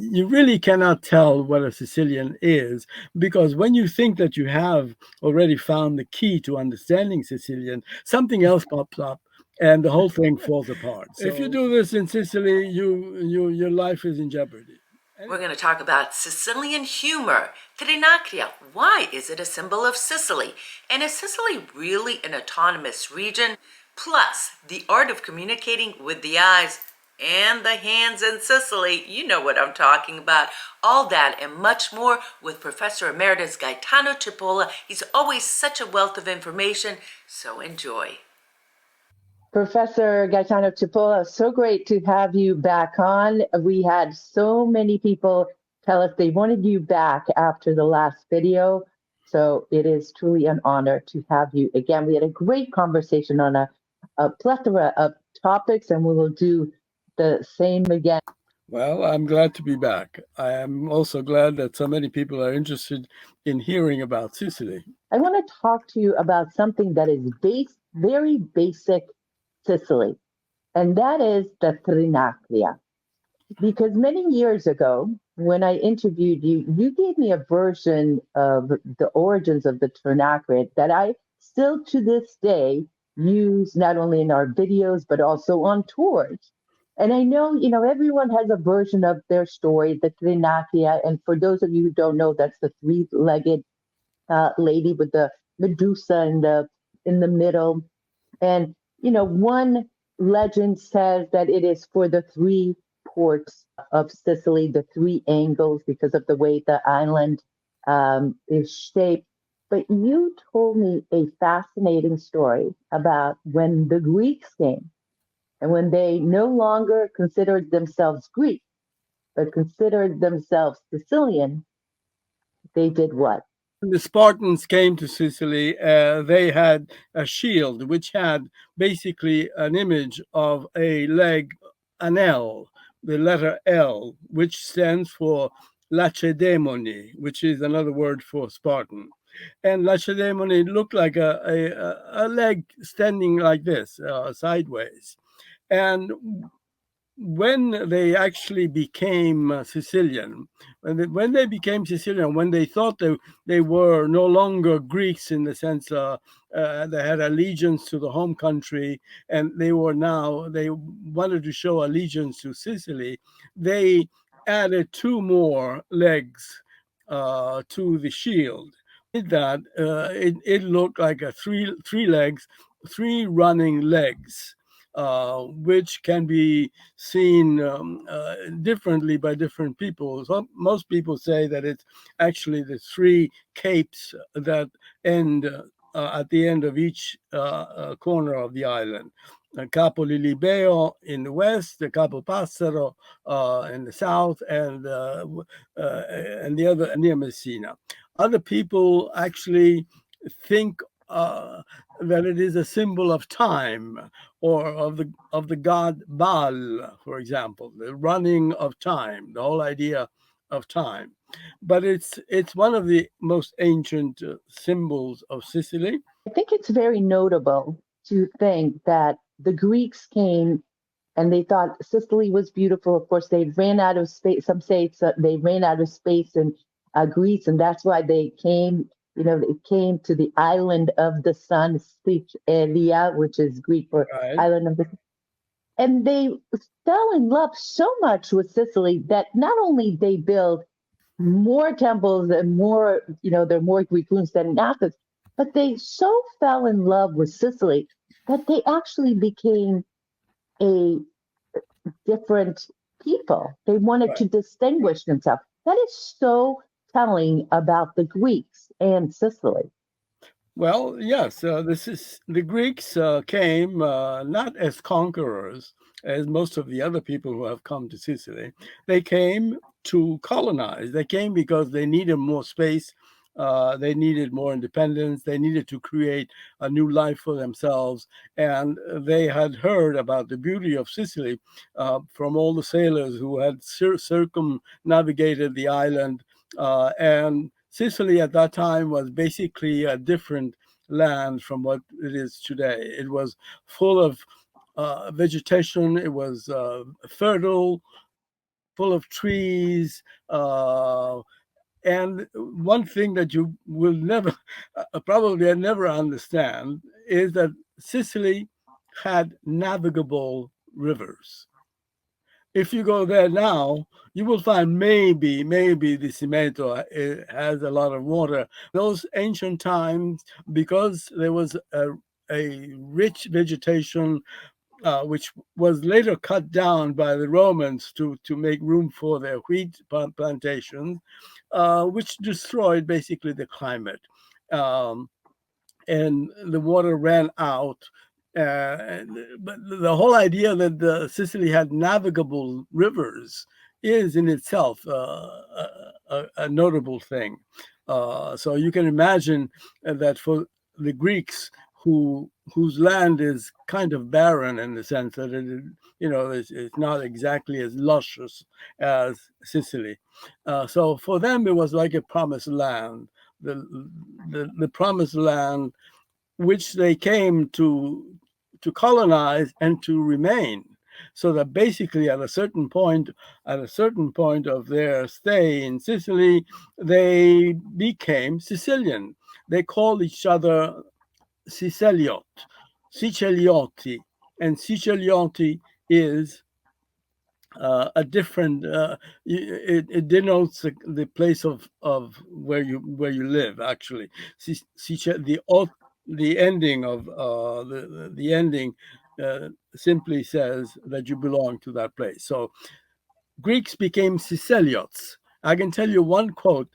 you really cannot tell what a Sicilian is, because when you think that you have already found the key to understanding Sicilian, something else pops up and the whole thing falls apart. So if you do this in Sicily, your life is in jeopardy. We're going to talk about Sicilian humor, Trinacria. Why is it a symbol of Sicily? And is Sicily really an autonomous region? Plus, the art of communicating with the eyes and the hands in Sicily. You know what I'm talking about. All that and much more with Professor Emeritus Gaetano Cipolla. He's always such a wealth of information, so enjoy. Professor Gaetano Cipolla, so great to have you back on. We had so many people tell us they wanted you back after the last video. So it is truly an honor to have you again. We had a great conversation on a plethora of topics, and we will do the same again. Well, I'm glad to be back. I am also glad that so many people are interested in hearing about Sicily. I want to talk to you about something that is very basic Sicily, and that is the Trinacria. Because many years ago, when I interviewed you, you gave me a version of the origins of the Trinacria that I still to this day use not only in our videos, but also on tours. And I know, everyone has a version of their story, the Trinacria. And for those of you who don't know, that's the three-legged lady with the Medusa in the middle. And, one legend says that it is for the three ports of Sicily, the three angles, because of the way the island is shaped. But you told me a fascinating story about when the Greeks came and when they no longer considered themselves Greek, but considered themselves Sicilian, they did what? When the Spartans came to Sicily, they had a shield which had basically an image of a leg, an L, the letter L, which stands for Lacedaemony, which is another word for Spartan. And Lacedaemony looked like a leg standing like this, sideways. And when they actually became Sicilian, when they became Sicilian, when they thought they were no longer Greeks in the sense they had allegiance to the home country, and they wanted to show allegiance to Sicily, they added two more legs to the shield. Did that, it looked like a three legs, three running legs, which can be seen differently by different people. So most people say that it's actually the three capes that end at the end of each corner of the island. Capo Lilibeo in the west, the Capo Passero in the south, and the other near Messina. Other people actually think that it is a symbol of time, or of the god Baal, for example, the running of time, the whole idea of time. But it's one of the most ancient symbols of Sicily. I think it's very notable to think that the Greeks came and they thought Sicily was beautiful. Of course, they ran out of space. Some say they ran out of space in Greece, and that's why they came. They came to the island of the sun, Sicily, which is Greek for Right. island of the sun. And they fell in love so much with Sicily that not only they built more temples and more, there are more Greek ruins than in Athens, but they so fell in love with Sicily that they actually became a different people. They wanted to distinguish themselves. That is so telling about the Greeks and Sicily. Well, yes, this is the Greeks came not as conquerors as most of the other people who have come to Sicily. They came to colonize. They came because they needed more space. They needed more independence. They needed to create a new life for themselves. And they had heard about the beauty of Sicily from all the sailors who had circumnavigated the island. And Sicily at that time was basically a different land from what it is today. It was full of vegetation. It was fertile, full of trees. And one thing that you will never, probably never understand, is that Sicily had navigable rivers. If you go there now, you will find maybe the Cimento has a lot of water. Those ancient times, because there was a rich vegetation, which was later cut down by the Romans to make room for their wheat plantations, which destroyed basically the climate. Um, and the water ran out. But the whole idea that Sicily had navigable rivers is in itself a notable thing. So you can imagine that for the Greeks, whose land is kind of barren in the sense that it's not exactly as luscious as Sicily. So for them, it was like a promised land. The promised land which they came to colonize and to remain. So that basically at a certain point of their stay in Sicily, they became Sicilian. They called each other Siciliot, Siciliotti, and Siciliotti is a different. It denotes the place of where you live. Actually, the ending of the ending simply says that you belong to that place. So Greeks became Siciliots. I can tell you one quote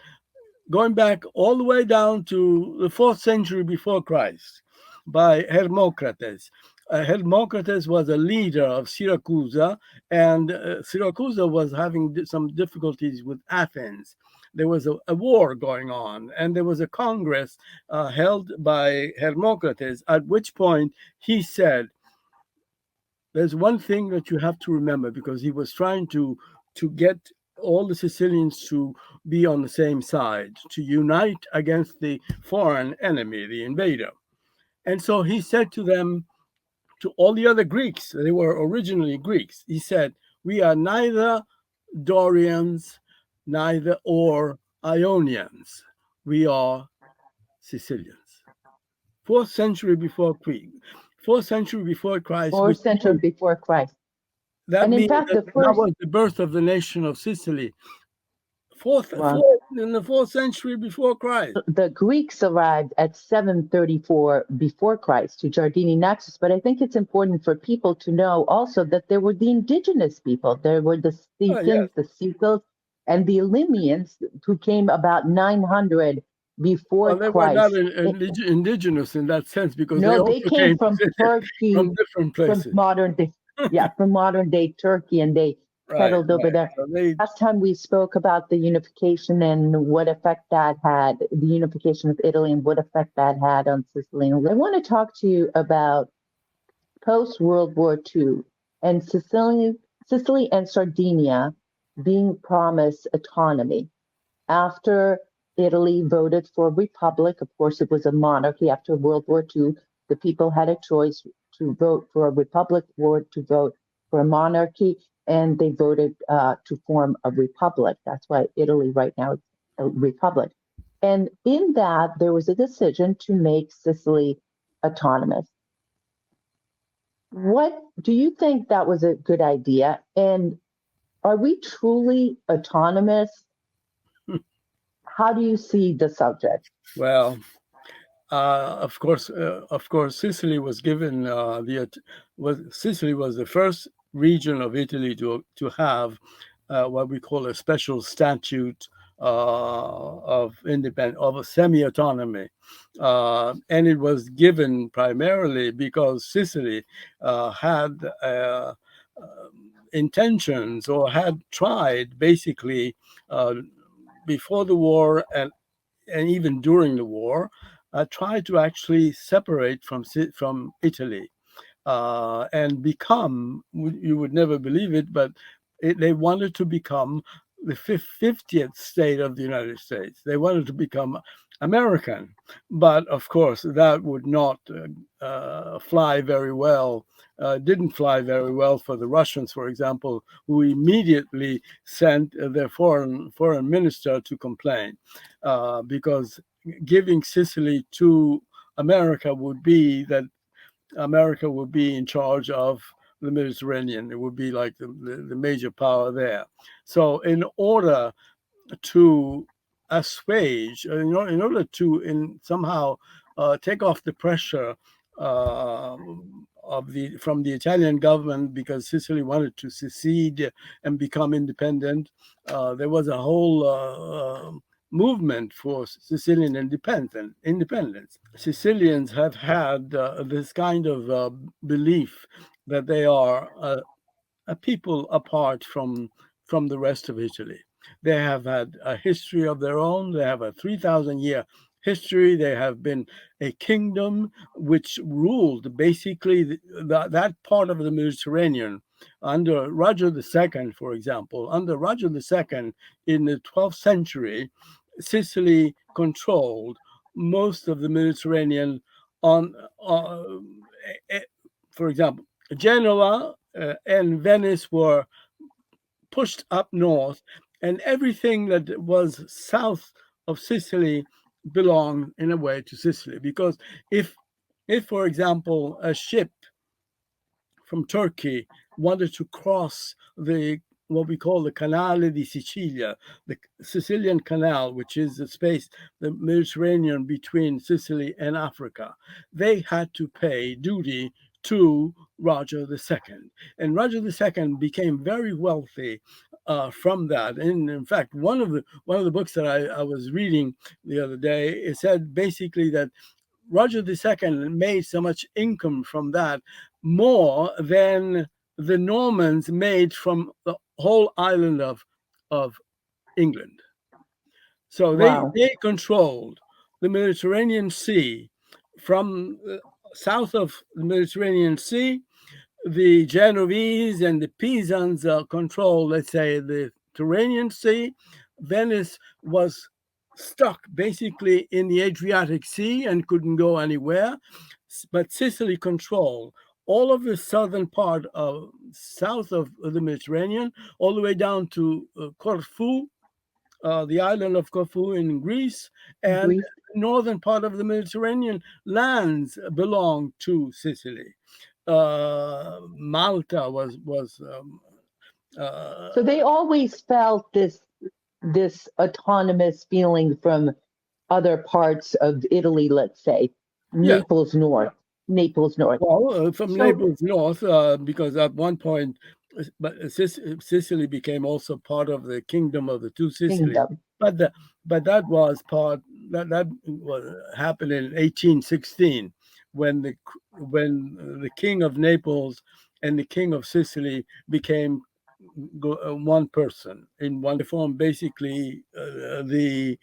going back all the way down to the 4th century before Christ by Hermocrates. Hermocrates was a leader of Syracuse, and Syracuse was having some difficulties with Athens. There was a war going on, and there was a congress held by Hermocrates, at which point he said, there's one thing that you have to remember, because he was trying to get all the Sicilians to be on the same side, to unite against the foreign enemy, the invader. And so he said to them, to all the other Greeks, they were originally Greeks, he said, we are neither Dorians, neither or Ionians. We are Sicilians. 4th century before Christ. 4th century before Christ. 4th century before Christ. That And in means fact, that the first was the birth of the nation of Sicily. In the 4th century before Christ. The Greeks arrived at 734 before Christ to Jardini Naxos, but I think it's important for people to know also that there were the indigenous people. There were the Sicilians, the Sicils, and the Elymians, who came about 900 before they were not Christ. indigenous in that sense, because they No, they also came came from Turkey, from different from places. modern day, from modern day Turkey, and they settled over there. So Last time we spoke about the unification and what effect that had, the unification of Italy and what effect that had on Sicily. And I want to talk to you about post-World War II and Sicily and Sardinia being promised autonomy. After Italy voted for a republic, of course, it was a monarchy after World War II, the people had a choice to vote for a republic or to vote for a monarchy, and they voted to form a republic. That's why Italy right now is a republic. And in that, there was a decision to make Sicily autonomous. What do you think that was a good idea? And are we truly autonomous? How do you see the subject? Well, of course, Sicily was given Sicily was the first region of Italy to have what we call a special statute of a semi-autonomy, and it was given primarily because Sicily had intentions, or had tried basically before the war and even during the war, tried to actually separate from Italy and become, you would never believe it, but they wanted to become the 50th state of the United States. They wanted to become American, but of course that would not fly very well. Didn't fly very well for the Russians, for example, who immediately sent their foreign minister to complain, because giving Sicily to America would be that America would be in charge of the Mediterranean. It would be like the major power there. So, in order to assuage, in order to somehow take off the pressure uh, from the Italian government, because Sicily wanted to secede and become independent, there was a whole movement for Sicilian independence. Sicilians have had this kind of belief that they are a people apart from the rest of Italy. They have had a history of their own. They have a 3,000-year history. They have been a kingdom which ruled basically that part of the Mediterranean. Under Roger II, for example, under Roger II in the 12th century, Sicily controlled most of the Mediterranean on, for example, Genoa and Venice were pushed up north, and everything that was south of Sicily belonged in a way to Sicily. Because if for example, a ship from Turkey wanted to cross the what we call the Canale di Sicilia, the Sicilian Canal, which is the space, the Mediterranean between Sicily and Africa, they had to pay duty to Roger II. And Roger II became very wealthy from that. And in fact, one of the books that I was reading the other day, it said basically that Roger II made so much income from that, more than the Normans made from the whole island of England. So Wow. they controlled the Mediterranean Sea. From south of the Mediterranean Sea, the Genovese and the Pisans controlled, let's say, the Tyrrhenian Sea. Venice was stuck basically in the Adriatic Sea and couldn't go anywhere. But Sicily controlled all of the southern part of south of the Mediterranean, all the way down to Corfu, the island of Corfu in Greece, and Greece. northern part of the Mediterranean lands belong to Sicily. Malta was So they always felt this autonomous feeling from other parts of Italy, let's say, yeah. Naples North, Naples North. Well, from So Naples north, because at one point, but Sicily became also part of the kingdom of the two Sicilies. kingdom. But that was part that was happened in 1816, when the king of Naples and the king of Sicily became one person in one form, basically the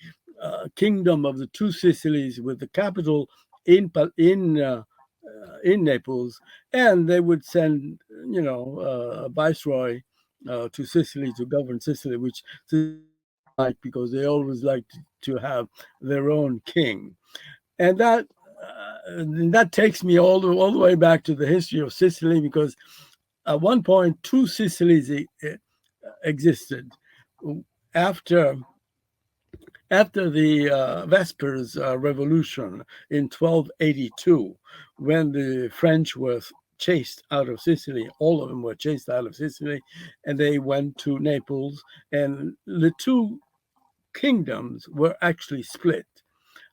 kingdom of the two Sicilies, with the capital in Naples, and they would send a viceroy to Sicily to govern Sicily, which didn't like, because they always liked to have their own king. And that takes me all the way back to the history of Sicily, because at one point two Sicilies existed. After the Vespers Revolution in 1282, when the French were chased out of Sicily, all of them were chased out of Sicily, and they went to Naples, and the two kingdoms were actually split.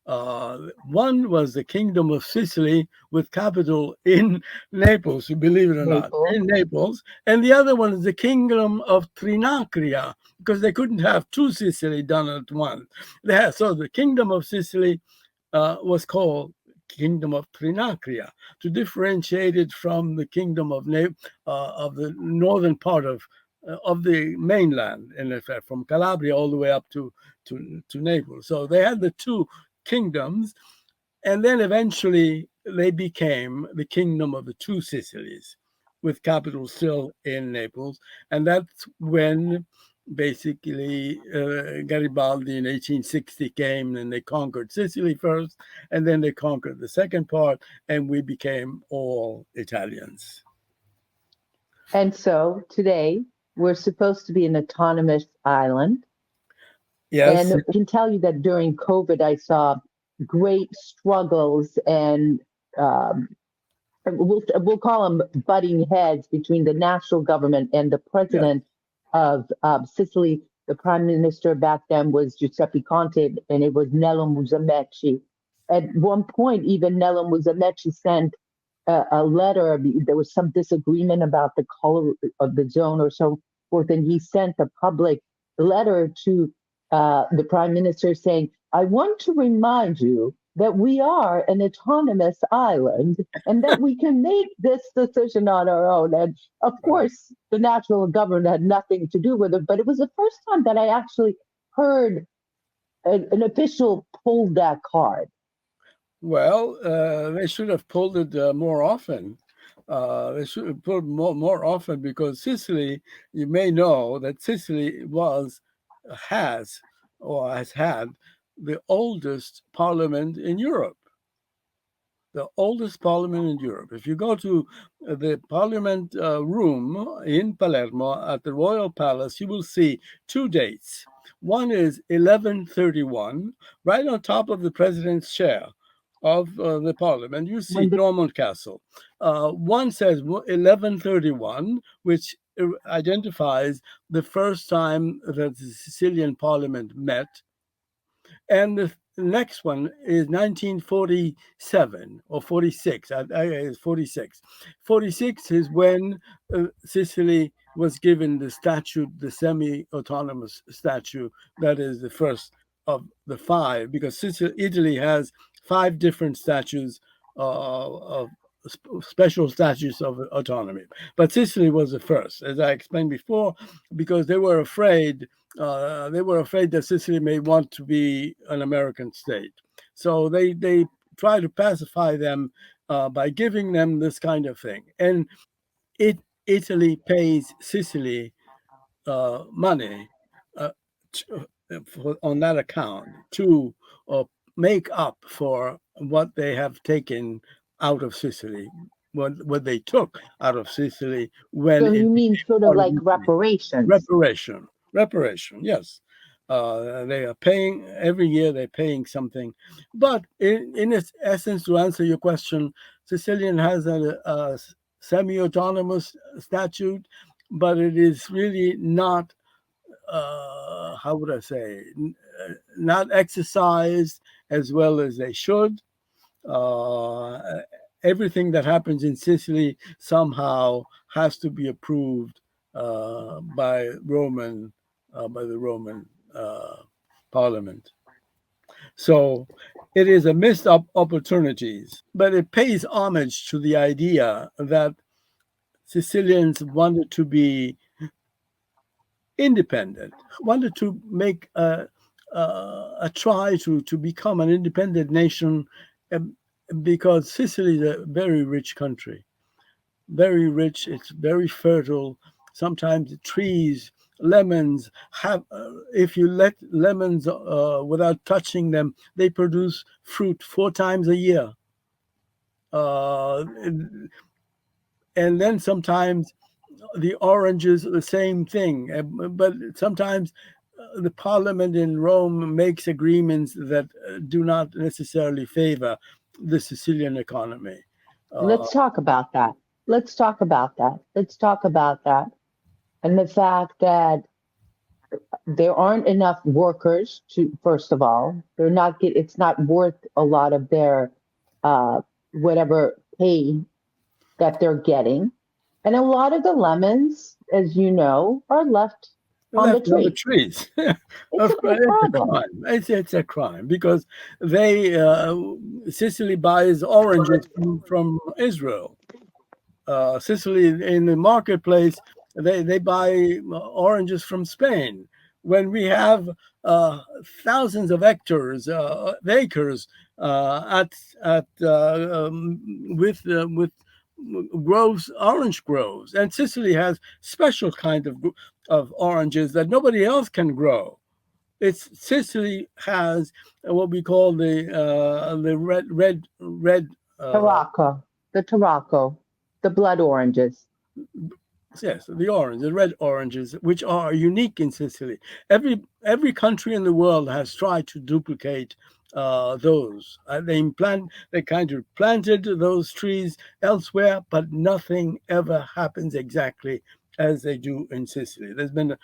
One was the Kingdom of Sicily, with capital in Naples, believe it or not, Naples. in Naples. And the other one is the Kingdom of Trinacria, because they couldn't have two Sicily done at once. So the Kingdom of Sicily was called Kingdom of Trinacria, to differentiate it from the Kingdom of the northern part of the mainland, in effect, from Calabria all the way up to Naples. So they had the two kingdoms, and then eventually they became the Kingdom of the two Sicilies, with capital still in Naples. And that's when basically Garibaldi in 1860 came and they conquered Sicily first, and then they conquered the second part, and we became all Italians. And so today we're supposed to be an autonomous island. Yes. And I can tell you that during COVID, I saw great struggles and um, we'll call them butting heads between the national government and the Yeah. president of Sicily. The prime minister back then was Giuseppe Conte, and it was Nello Musumeci. At one point, even Nello Musumeci sent a letter. There was some disagreement about the color of the zone or so forth, and he sent a public letter to the prime minister saying, "I want to remind you that we are an autonomous island and that we can make this decision on our own." And of course, the national government had nothing to do with it, but it was the first time that I actually heard an official pull that card. Well, they should have pulled it more often. They should have pulled more often, because Sicily, you may know that Sicily has has had the oldest parliament in Europe. The oldest parliament in Europe. If you go to the parliament room in Palermo at the Royal Palace, you will see two dates. One is 1131, right on top of the president's chair of the parliament. You see When the Norman Castle. One says 1131, which identifies the first time that the Sicilian parliament met, and the next one is 1947 or 46. It's 46. 46 is when Sicily was given the statute, the semi-autonomous statute, that is the first of the five, because Italy has five different statutes of special statutes of autonomy. But Sicily was the first, as I explained before, because they were afraid that Sicily may want to be an American state. So they try to pacify them by giving them this kind of thing. And Italy pays Sicily money uh, on that account to make up for what they have taken out of Sicily, what they took out of Sicily when so you it mean became sort of part of like Italy. reparations? Reparation, yes. They are paying every year. They're paying something, but in its essence, to answer your question, Sicilian has a semi-autonomous statute, but it is really not. How would I say? Not exercised as well as they should. Uh, Everything that happens in Sicily somehow has to be approved by the Roman Parliament. So it is a missed opportunities, but it pays homage to the idea that Sicilians wanted to be independent, wanted to make a try to become an independent nation, um, because Sicily is a very rich country, very rich. It's very fertile. Sometimes the trees, lemons have. If you let lemons without touching them, they produce fruit 4 times a year. And then sometimes the oranges are the same thing. But sometimes the parliament in Rome makes agreements that do not necessarily favor the Sicilian economy. Uh, Let's talk about that. Let's talk about that. Let's talk about that. And the fact that there aren't enough workers to, first of all, they're not get, it's not worth a lot of their uh, whatever pay that they're getting. And a lot of the lemons, as you know, are left on the left on the tree. trees. It's Of a course, big it's a problem. crime. It's a crime, because they Sicily buys oranges from Israel. Sicily in the marketplace, they buy oranges from Spain. When we have thousands of acres at with groves, orange groves, and Sicily has special kind of of oranges that nobody else can grow. It's Sicily has what we call the red Tarocco, the Tarocco, the blood oranges. yes, the red oranges, which are unique in Sicily. Every country in the world has tried to duplicate those. They kind of planted those trees elsewhere, but nothing ever happens exactly as they do in Sicily. There's been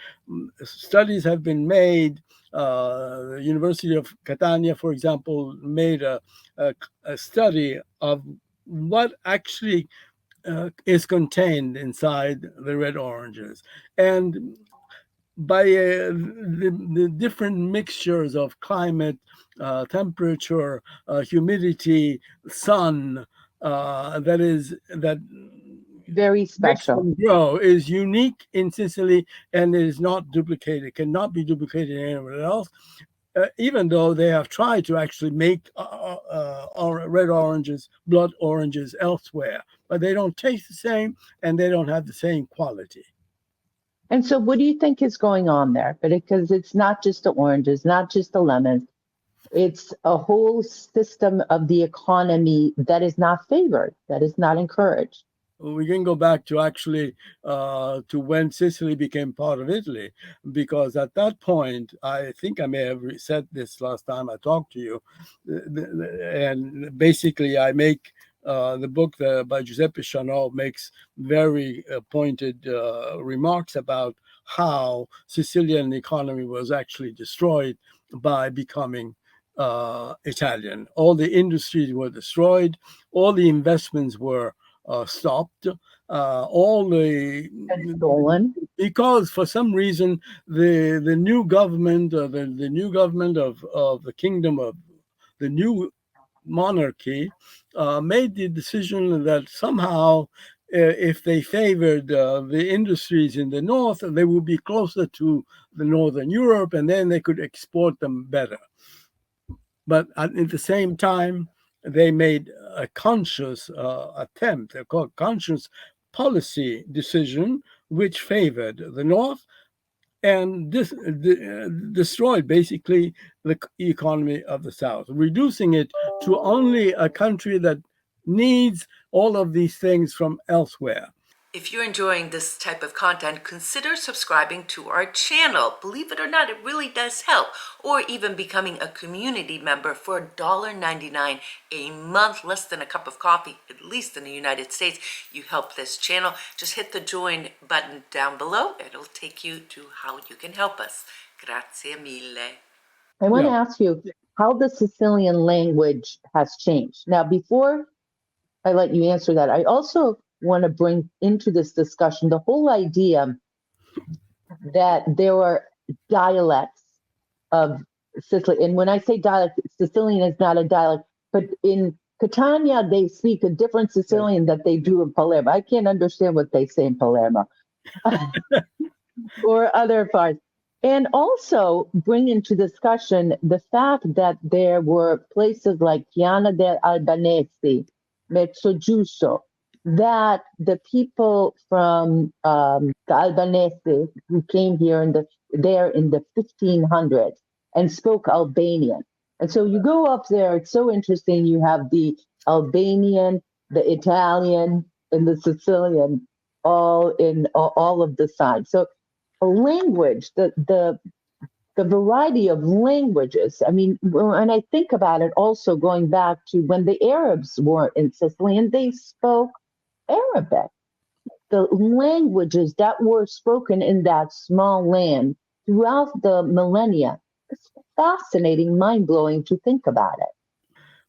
studies have been made. The University of Catania, for example, made a study of what actually is contained inside the red oranges. And by the different mixtures of climate, temperature, humidity, sun, that Very makes special. them grow is unique in Sicily and is not duplicated, cannot be duplicated anywhere else. Even though they have tried to actually make red oranges, blood oranges elsewhere, but they don't taste the same and they don't have the same quality. And so, what do you think is going on there? But because it's not just the oranges, not just the lemons, it's a whole system of the economy that is not favored, that is not encouraged. We can go back to actually to when Sicily became part of Italy, because at that point, I think I may have said this last time I talked to you, and basically I make the book by Giuseppe Chanot makes very pointed remarks about how Sicilian economy was actually destroyed by becoming Italian. All the industries were destroyed, all the investments were stopped. All the And stolen. Because for some reason the new government, the new government of the kingdom of the new monarchy, made the decision that somehow if they favored the industries in the north, they would be closer to the northern Europe, and then they could export them better. But at the same time, they made a conscious attempt, a conscious policy decision, which favored the North and destroyed basically the economy of the South, reducing it to only a country that needs all of these things from elsewhere. If you're enjoying this type of content, consider subscribing to our channel. Believe it or not, it really does help. Or even becoming a community member for $1.99 a month, less than a cup of coffee, at least in the United States. You help this channel. Just hit the join button down below. It'll take you to how you can help us. Grazie mille. I want to ask you how the Sicilian language has changed. Now, before I let you answer that, I also want to bring into this discussion the whole idea that there are dialects of Sicily. And when I say dialect, Sicilian is not a dialect, but in Catania, they speak a different Sicilian that they do in Palermo. I can't understand what they say in Palermo or other parts. And also bring into discussion the fact that there were places like Piana del Albanese, Mezzogiusto, that the people from the Albanese who came here in the 1500s and spoke Albanian. And so you go up there, it's so interesting. You have the Albanian, the Italian, and the Sicilian all in all of the sides. So a language, the variety of languages. I mean, when I think about it, also going back to when the Arabs were in Sicily and they spoke Arabic, the languages that were spoken in that small land throughout the millennia. It's fascinating, mind-blowing to think about it.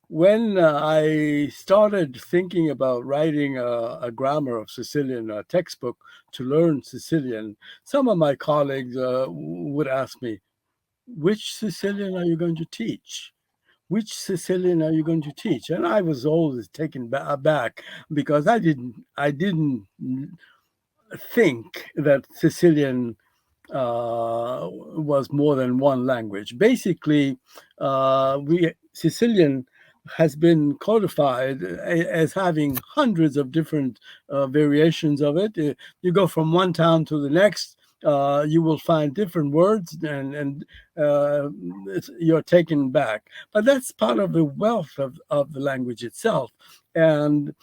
When I started thinking about writing a grammar of Sicilian, a textbook to learn Sicilian, some of my colleagues would ask me, which Sicilian are you going to teach? Which Sicilian are you going to teach? And I was always taken aback because I didn't think that Sicilian was more than one language. Basically, Sicilian has been codified as having hundreds of different variations of it. You go from one town to the next, you will find different words, uh, you're taken back. But that's part of the wealth of the language itself. And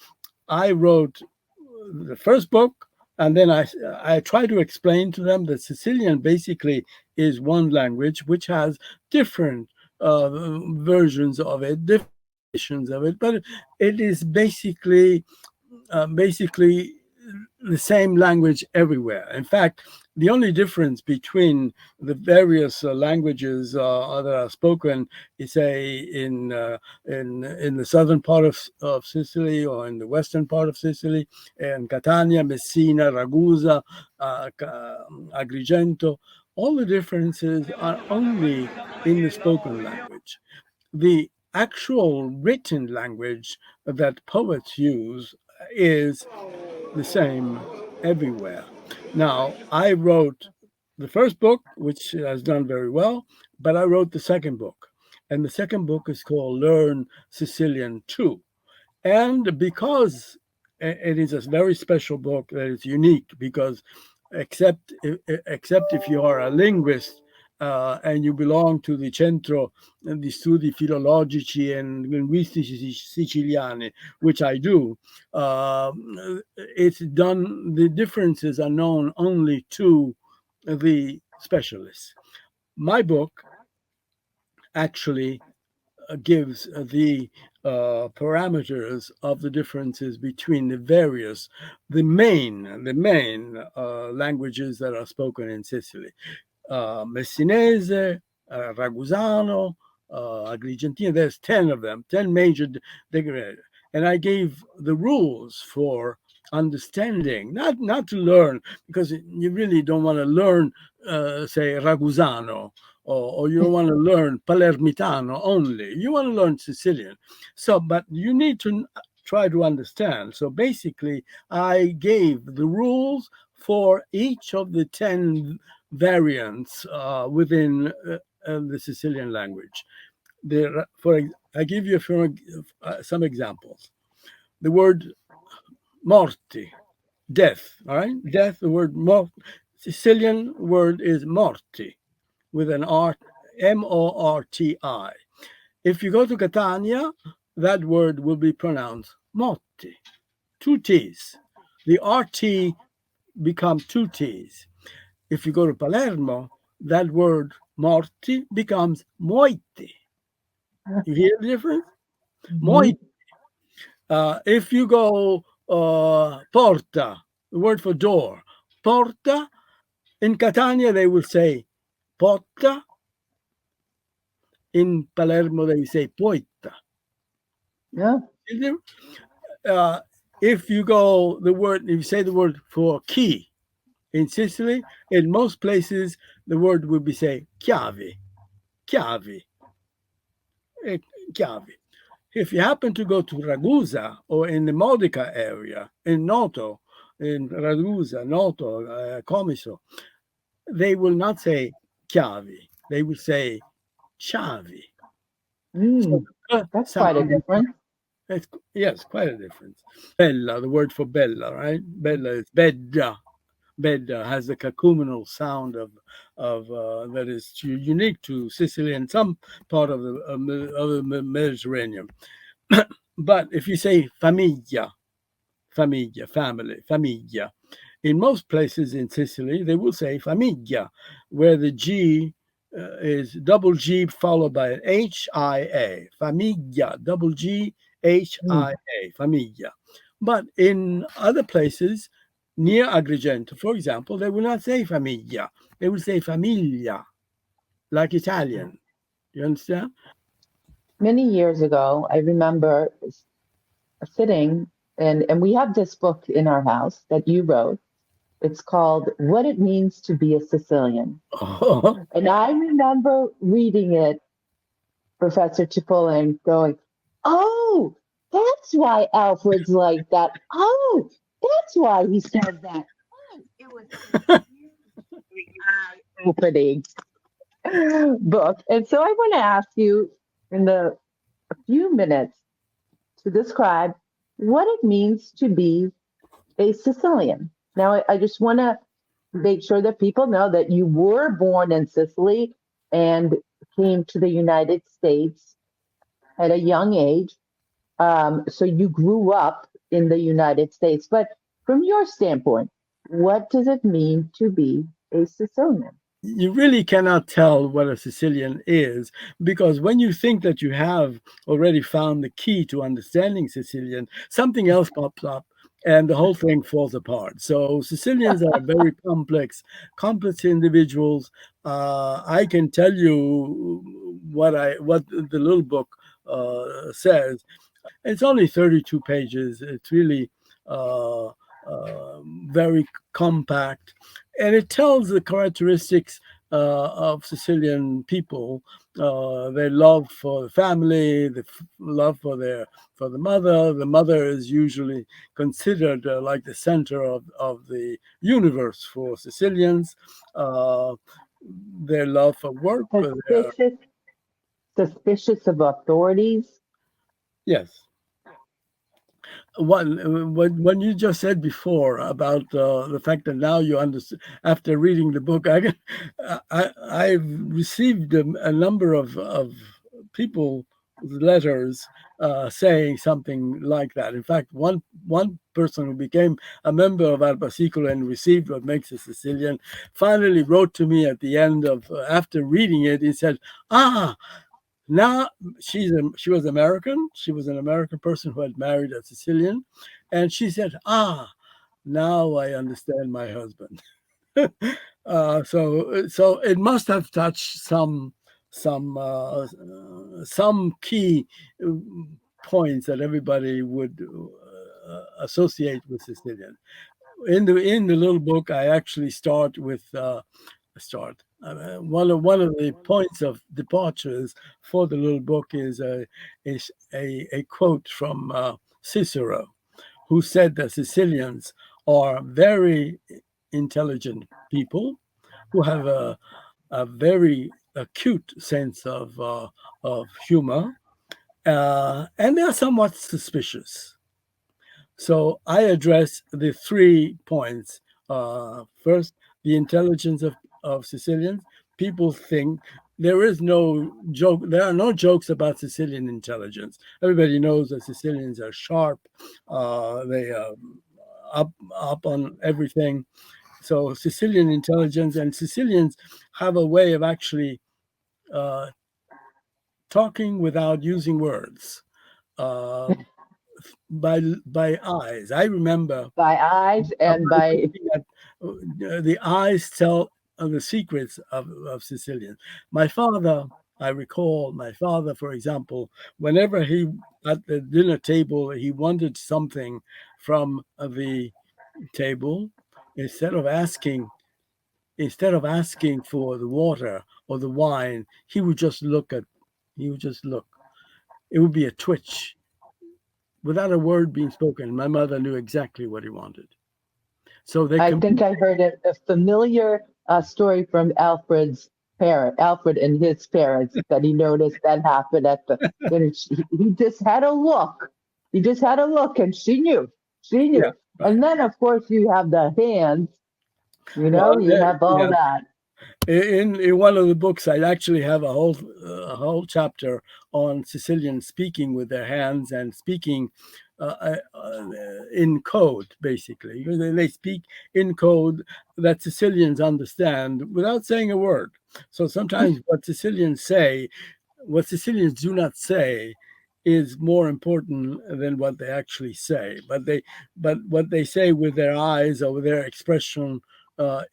I wrote the first book, and then I try to explain to them that Sicilian basically is one language which has different versions of it, different variations of it, but it is basically the same language everywhere. In fact, the only difference between the various languages that are spoken, say in the southern part of Sicily or in the western part of Sicily, in Catania, Messina, Ragusa, Agrigento, all the differences are only in the spoken language. The actual written language that poets use is the same everywhere. Now, I wrote the first book, which has done very well, but I wrote the second book. And the second book is called Learn Sicilian 2. And because it is a very special book that is unique, because except if you are a linguist and you belong to the Centro di Studi Filologici e Linguistici Siciliani, which I do, it's done, the differences are known only to the specialists. My book actually gives the parameters of the differences between the main languages that are spoken in Sicily. Messinese, Ragusano, Agrigentino. There's 10 of them, 10 major and I gave the rules for understanding, not to learn, because you really don't want to learn, say, Ragusano, or you don't want to learn Palermitano only. You want to learn Sicilian. So, but you need to try to understand. So basically, I gave the rules for each of the 10 variants within the Sicilian language. I give you some examples. The word morti, death. All right, death. The word Sicilian word is morti, with an R, Morti. If you go to Catania, that word will be pronounced motti, two T's. The RT becomes two T's. If you go to Palermo, that word morti becomes moiti. You hear the difference? Moiti. If you go porta, the word for door, porta, in Catania they will say porta. In Palermo they say poita. Yeah. If you say the word for key in Sicily, in most places the word will be say chiavi, chiavi, chiavi. If you happen to go to Ragusa or in the Modica area, in Noto, in Ragusa, Noto, Comiso, they will not say chiavi. They will say chavi. So That's quite a sound, difference. yes, quite a difference. Bella, the word for bella, right? Bella is bedda. Bedda has the cacuminal sound of that is unique to Sicily and some part of the Mediterranean. But if you say famiglia, famiglia, family, famiglia, in most places in Sicily, they will say famiglia, where the G is double G followed by an HIA, famiglia, double G, HIA, famiglia. But in other places, near Agrigento, for example, they will not say famiglia, they will say famiglia, like Italian. You understand? Many years ago, I remember sitting, and we have this book in our house that you wrote. It's called What It Means to Be a Sicilian. And I remember reading it, Professor Cipolla, and going, oh, that's why Alfred's like that. Oh, that's why he said that. Oh, it was eye-opening book. And so I want to ask you in a few minutes to describe what it means to be a Sicilian. Now, I just want to make sure that people know that you were born in Sicily and came to the United States at a young age. So you grew up in the United States. But from your standpoint, what does it mean to be a Sicilian? You really cannot tell what a Sicilian is, because when you think that you have already found the key to understanding Sicilian, something else pops up and the whole thing falls apart. So Sicilians are very complex individuals. I can tell you what the little book says. It's only 32 pages. It's really uh, very compact, and it tells the characteristics of Sicilian people, their love for the family, love for the mother. The mother is usually considered like the center of the universe for Sicilians. Uh, their love for work, their Suspicious, suspicious of authorities. yes. When you just said before about the fact that now you understand after reading the book, I've received a number of people letters saying something like that. In fact, one person who became a member of Albasicolo and received what makes a Sicilian finally wrote to me at the end of after reading it. He said, "Ah, now she was American. She was an American person who had married a Sicilian, and she said, "Ah, now I understand my husband." So it must have touched some key uh, points that everybody would associate with Sicilian. In the little book, I actually start with start. One of the points of departures for the little book is a quote from Cicero, who said that Sicilians are very intelligent people who have a very acute sense of humor, and they're somewhat suspicious. So I address the 3 points. First, the intelligence of Sicilians. People think there is no joke. There are no jokes about Sicilian intelligence. Everybody knows that Sicilians are sharp. They are up on everything. So Sicilian intelligence, and Sicilians have a way of actually uh, talking without using words. Uh, by eyes. I remember By eyes and by by looking at the eyes tell the secrets of Sicilians. My father, I recall my father, for example, whenever he at the dinner table he wanted something from the table, instead of asking instead of asking for the water or the wine, he would just look. It would be a twitch without a word being spoken. My mother knew exactly what he wanted. So they I think communicate. I heard a familiar story from Alfred and his parents, that he noticed that happened at the finish. He just had a look. He just had a look, and she knew. She Yeah, knew. right. And then, of course, you have the hands. Well, You have all yeah. that. In one of the books, I actually have a whole chapter on Sicilians speaking with their hands and speaking in code, basically. They speak in code that Sicilians understand without saying a word. So sometimes what Sicilians do not say is more important than what they actually say. But what they say with their eyes or with their expression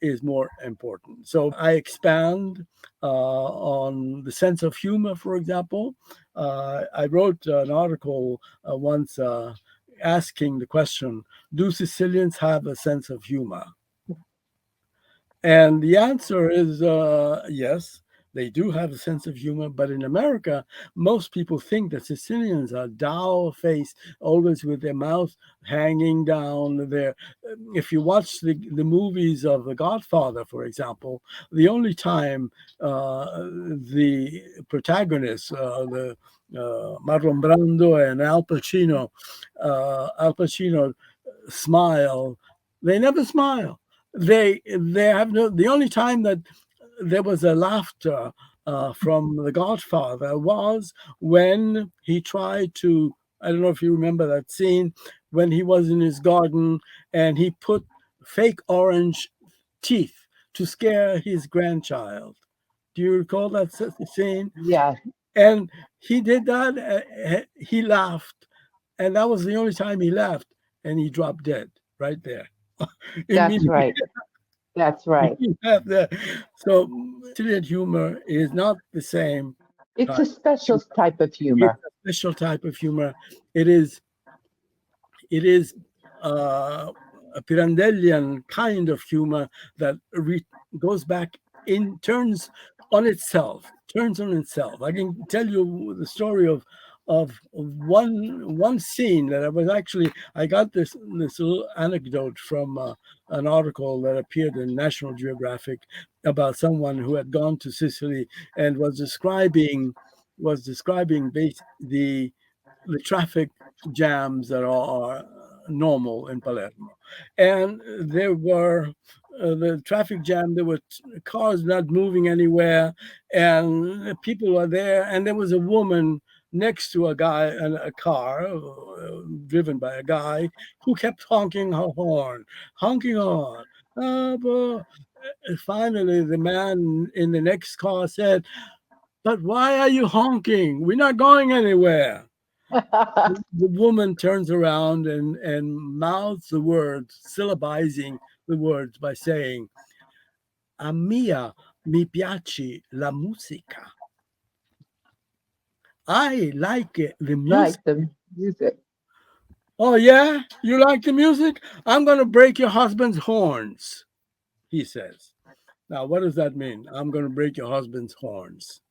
is more important. So I expand on the sense of humor, for example. I wrote an article once asking the question, do Sicilians have a sense of humor? And the answer is yes, they do have a sense of humor. But in America, most people think that Sicilians are dour faced, always with their mouth hanging down. If you watch the movies of The Godfather, for example, the only time the protagonists, the Marlon Brando and Al Pacino smile, they never smile. they have no. The only time that there was a laughter from the Godfather was when he tried to. I don't know if you remember that scene when he was in his garden and he put fake orange teeth to scare his grandchild. Do you recall that scene? Yeah, And he did that. He laughed, and that was the only time he laughed, and he dropped dead right there. that's Immediately. right. That's right. You have that. So Sicilian humor is not the same It's type. a special type of It's humor. a special type of humor. It is it is a Pirandellian kind of humor that goes back in turns on itself. I can tell you the story of one scene that I got this little anecdote from an article that appeared in National Geographic about someone who had gone to Sicily and was describing the traffic jams that are normal in Palermo. And there were the traffic jam, there were cars not moving anywhere, and people were there, and there was a woman next to a guy and a car driven by a guy who kept honking her horn, honking her horn. And finally, the man in the next car said, "But why are you honking? We're not going anywhere." The woman turns around and mouths the words, syllabizing the words by saying, "A mia mi piace la musica." I like the music. Like the music. Oh, yeah? You like the music? I'm going to break your husband's horns, he says. Now, what does that mean? I'm going to break your husband's horns.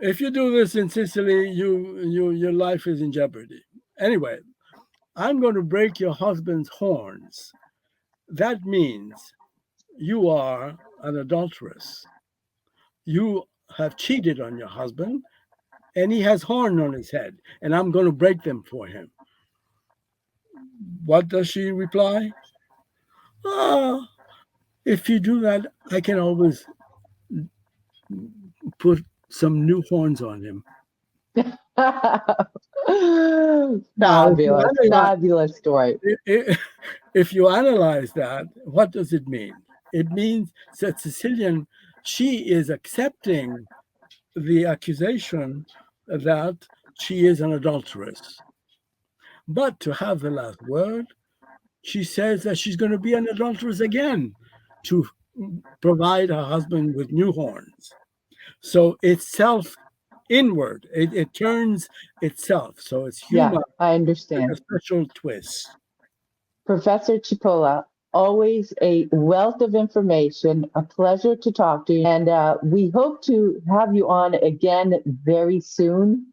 If you do this in Sicily, your life is in jeopardy. Anyway, I'm going to break your husband's horns. That means you are an adulteress. You have cheated on your husband, and he has horn on his head, and I'm going to break them for him. What does she reply? Ah, if you do that, I can always put some new horns on him. Now, Fabulous, fabulous story. if you analyze that, what does it mean? It means that Sicilian, she is accepting the accusation that she is an adulteress. But to have the last word, she says that she's going to be an adulteress again to provide her husband with new horns. So it's self inward, it turns itself. So it's Yeah, humor I with a understand. special twist. Professor Chipola, always a wealth of information, a pleasure to talk to you. And we hope to have you on again very soon.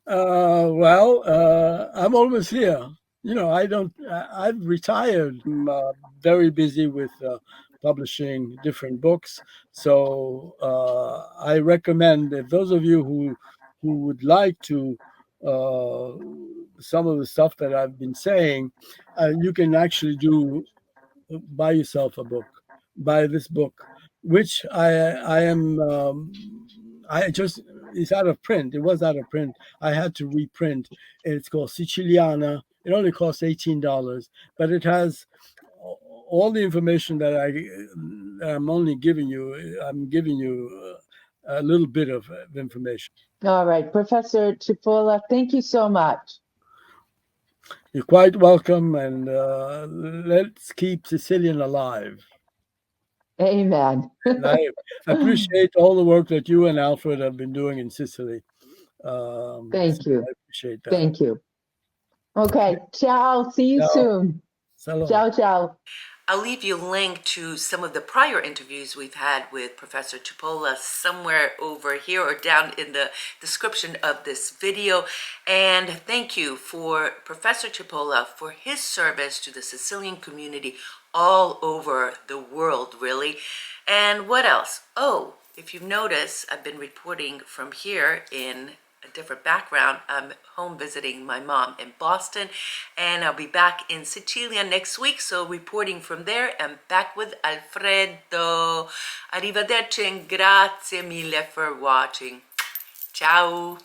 I'm almost here. I don't. I've retired. I'm very busy with publishing different books. So I recommend if those of you who would like to some of the stuff that I've been saying, you can actually buy yourself a book, buy this book, which I am I just it's out of print. It was out of print. I had to reprint. It's called Siciliana. It only costs $18, but it has all the information that I'm only giving you. I'm giving you a little bit of information. All right, Professor Chipola, thank you so much. You're quite welcome, and let's keep Sicilian alive. Amen. And I appreciate all the work that you and Alfred have been doing in Sicily. So Thank you. I appreciate that. Thank you. Okay, ciao. See you Ciao. soon. Salam. Ciao, ciao. I'll leave you a link to some of the prior interviews we've had with Professor Chipola somewhere over here or down in the description of this video. And thank you for Professor Chipola for his service to the Sicilian community all over the world, really. And what else? Oh, if you've noticed, I've been reporting from here in a different background. I'm home visiting my mom in Boston, and I'll be back in Sicilian next week. So reporting from there, I'm back with Alfredo. Arrivederci and grazie mille for watching. Ciao!